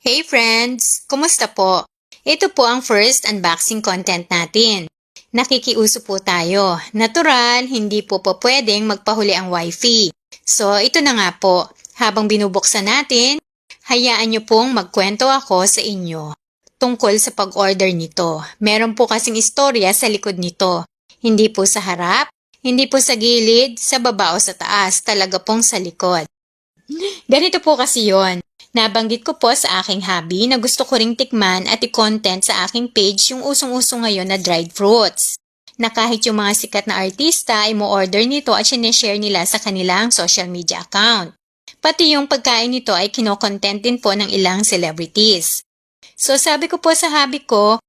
Hey friends! Kumusta po? Ito po ang first unboxing content natin. Nakikiuso po tayo. Natural, hindi po pwedeng magpahuli ang wifi. So, ito na nga po. Habang binubuksan natin, hayaan nyo pong magkwento ako sa inyo tungkol sa pag-order nito. Meron po kasing istorya sa likod nito. Hindi po sa harap, hindi po sa gilid, sa baba o sa taas, talaga pong sa likod. Ganito po kasi yon. Nabanggit ko po sa aking hobby na gusto ko ring tikman at i-content sa aking page yung usong-uso ngayon na dried fruits. Na kahit yung mga sikat na artista ay mo-order nito at sineshare nila sa kanilang social media account. Pati yung pagkain nito ay kinokontent din po ng ilang celebrities. So sabi ko po sa hobby ko,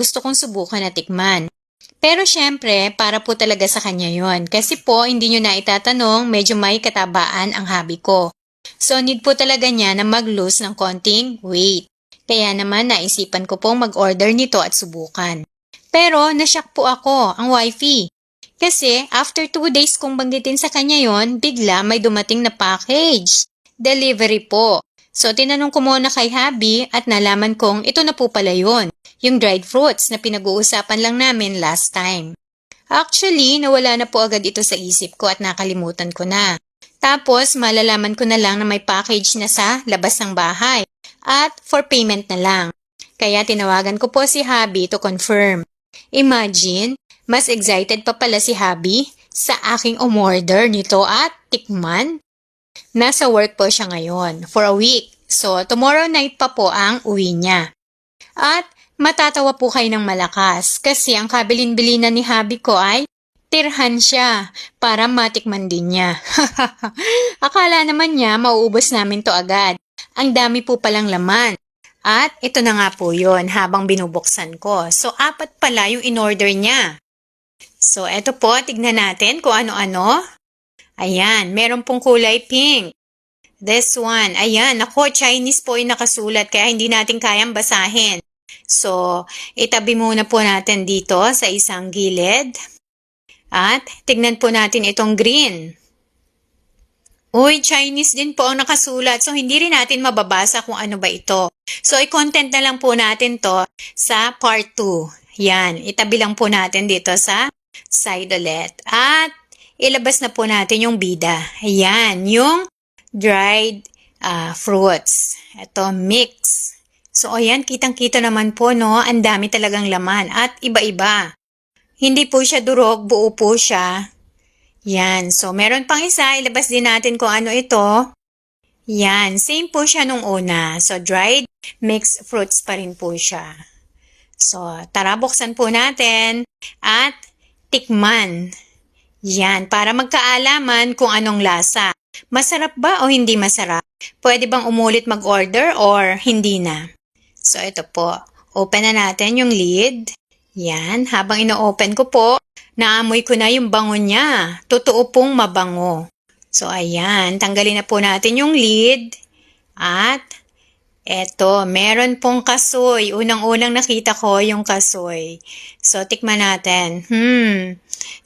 gusto kong subukan na tikman. Pero syempre, para po talaga sa kanya yon. Kasi po, hindi nyo na itatanong, medyo may katabaan ang hobby ko. So, need po talaga niya na mag-lose ng konting weight. Kaya naman naisipan ko pong mag-order nito at subukan. Pero, nashock po ako, ang wifi. Kasi, after 2 days kong banggitin sa kanya yon, bigla may dumating na package. Delivery po. So, tinanong ko muna kay hubby at nalaman kong ito na po pala yun. Yung dried fruits na pinag-uusapan lang namin last time. Actually, nawala na po agad ito sa isip ko at nakalimutan ko na. Tapos, malalaman ko na lang na may package na sa labas ng bahay at for payment na lang. Kaya tinawagan ko po si hubby to confirm. Imagine, mas excited pa pala si hubby sa aking umorder nito at tikman. Nasa work po siya ngayon for a week. So, tomorrow night pa po ang uwi niya. At matatawa po kayo ng malakas kasi ang kabilin-bilinan ni hubby ko ay tirhan siya para matikman din niya. Akala naman niya mauubos namin to agad. Ang dami po palang laman. At ito na nga po yon habang binubuksan ko. So, 4 pala yung in-order niya. So, eto po, tignan natin kung ano-ano. Ayan, meron pong kulay pink. This one, ayan, ako, Chinese po yung nakasulat kaya hindi natin kayang basahin. So, itabi muna po natin dito sa isang gilid. At tignan po natin itong green. Uy, Chinese din po ang nakasulat. So, hindi rin natin mababasa kung ano ba ito. So, i-content na lang po natin to sa part 2. Yan, itabi lang po natin dito sa side ulit. At ilabas na po natin yung bida. Ayan, yung dried fruits. Ito, mix. So, ayan, kitang-kita naman po, no? Ang dami talagang laman at iba-iba. Hindi po siya durog, buo po siya. Yan. So, meron pang isa. Ilabas din natin kung ano ito. Yan. Same po siya nung una. So, dried mixed fruits pa rin po siya. So, tara, buksan po natin. At tikman. Yan. Para magkaalaman kung anong lasa. Masarap ba o hindi masarap? Pwede bang umulit mag-order or hindi na? So, ito po. Open na natin yung lid. Yan, habang ino-open ko po, naamoy ko na yung bango niya. Totoo pong mabango. So, ayan, tanggalin na po natin yung lid. At, eto, meron pong kasoy. Unang-unang nakita ko yung kasoy. So, tikman natin.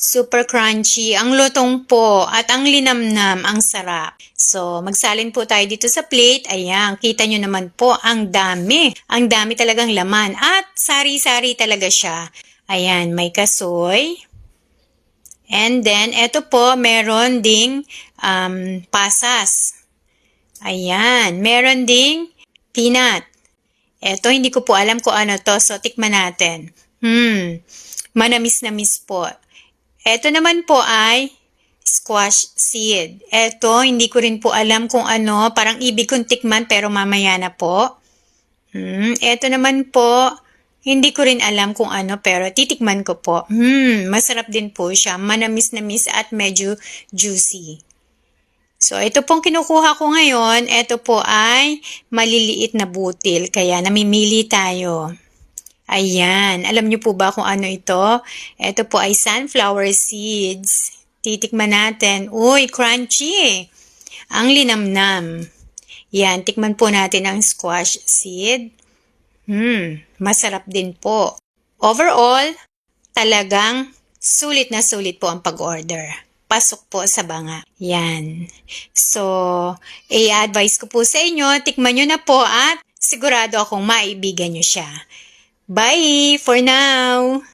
Super crunchy. Ang lutong po at ang linamnam, ang sarap. So, magsalin po tayo dito sa plate. Ayan, kita nyo naman po, ang dami. Ang dami talagang laman. At sari-sari talaga siya. Ayan, may kasoy. And then, eto po, meron ding pasas. Ayan, meron ding peanut. Eto, hindi ko po alam kung ano to. So, tikman natin. Manamis-namis po. Eto naman po ay squash seed. Eto, hindi ko rin po alam kung ano. Parang ibig kong tikman pero mamaya na po. Eto naman po, hindi ko rin alam kung ano pero titikman ko po. Masarap din po siya. Manamis-namis at medyo juicy. So, ito pong kinukuha ko ngayon. Ito po ay maliliit na butil. Kaya namimili tayo. Ayan. Alam niyo po ba kung ano ito? Ito po ay sunflower seeds. Titikman natin. Uy, crunchy. Ang linamnam. Yan, tikman po natin ang squash seed. Masarap din po. Overall, talagang sulit na sulit po ang pag-order. Pasok po sa banga. Yan. So, i-advise ko po sa inyo, tikman nyo na po at sigurado akong maibigan niyo siya. Bye for now!